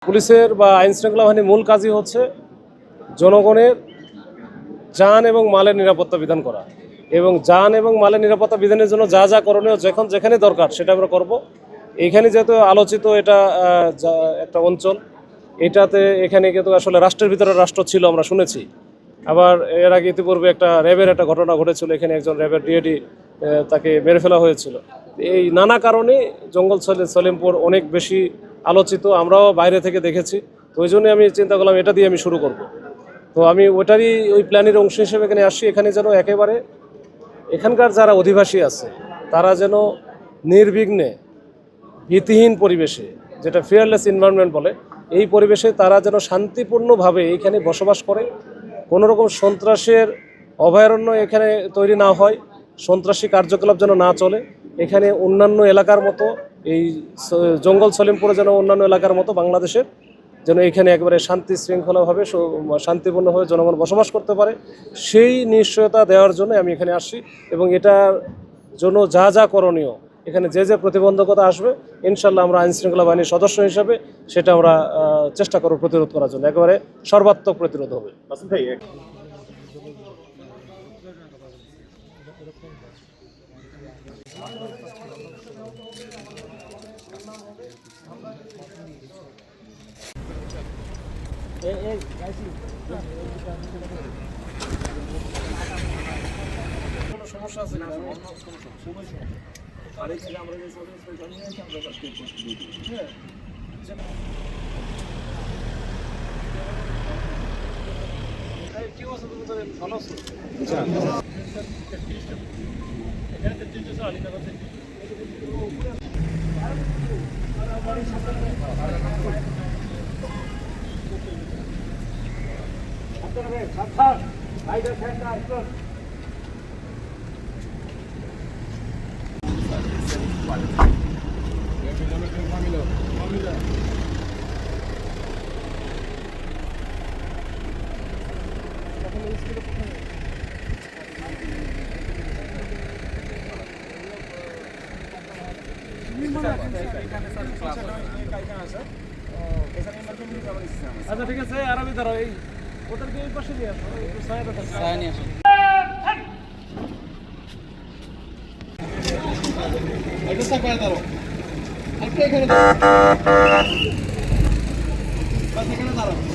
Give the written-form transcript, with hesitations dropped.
পুলিশের বা আইন শৃঙ্খলা বাহিনীর মূল কাজই হচ্ছে জনগণের যান এবং মালের নিরাপত্তা বিধান করা, এবং যান এবং মালের নিরাপত্তা বিধানের জন্য যা যা করণীয় যেখানে দরকার সেটা আমরা করব। এইখানে যেহেতু আলোচিত এটা একটা অঞ্চল, এখানে কিন্তু আসলে রাষ্ট্রের ভিতরে রাষ্ট্র ছিল আমরা শুনেছি। আবার এর আগে ইতিপূর্বে একটা র্যাবের একটা ঘটনা ঘটেছিল, এখানে একজন র্যাবের ডিএডি তাকে মেরে ফেলা হয়েছিল। এই নানা কারণে জঙ্গল সলিমপুর অনেক বেশি আলোচিত, আমরাও বাইরে থেকে দেখেছি। তো ওই জন্যই আমি চিন্তা করলাম এটা দিয়ে আমি শুরু করব। তো আমি ওই প্ল্যানের অংশ হিসেবে এখানে আসছি। এখানে যেন একেবারে এখানকার যারা অধিবাসী আছে তারা যেন নির্বিঘ্নে ভীতিহীন পরিবেশে, যেটা ফিয়ারলেস এনভায়রনমেন্ট বলে, এই পরিবেশে তারা যেন শান্তিপূর্ণভাবে এইখানে বসবাস করে। কোনো রকম সন্ত্রাসের অভয়ারণ্য এখানে তৈরি না হয়, সন্ত্রাসী কার্যকলাপ যেন না চলে। এখানে অন্যান্য এলাকার মতো এই জঙ্গল সলিমপুরে যেন অন্যান্য এলাকার মতো বাংলাদেশের যেন এখানে একবারে শান্তি শৃঙ্খলাভাবে শান্তিপূর্ণভাবে জনগণ বসবাস করতে পারে, সেই নিশ্চয়তা দেওয়ার জন্য আমি এখানে আসছি। এবং এটার জন্য যা যা করণীয়, এখানে যে প্রতিবন্ধকতা আসবে, ইনশাল্লাহ আমরা আইন শৃঙ্খলা বাহিনীর সদস্য হিসাবে সেটা আমরা চেষ্টা করব প্রতিরোধ করার জন্য। একেবারে সর্বাত্মক প্রতিরোধ হবে। সমস্যা আছে আচ্ছা ঠিক আছে, আর আমি ধরো এই ওদেরকে এই পাশে নিয়ে আসো, একটু ছায়া নিয়ে আসো। এখানে দাঁড়াও।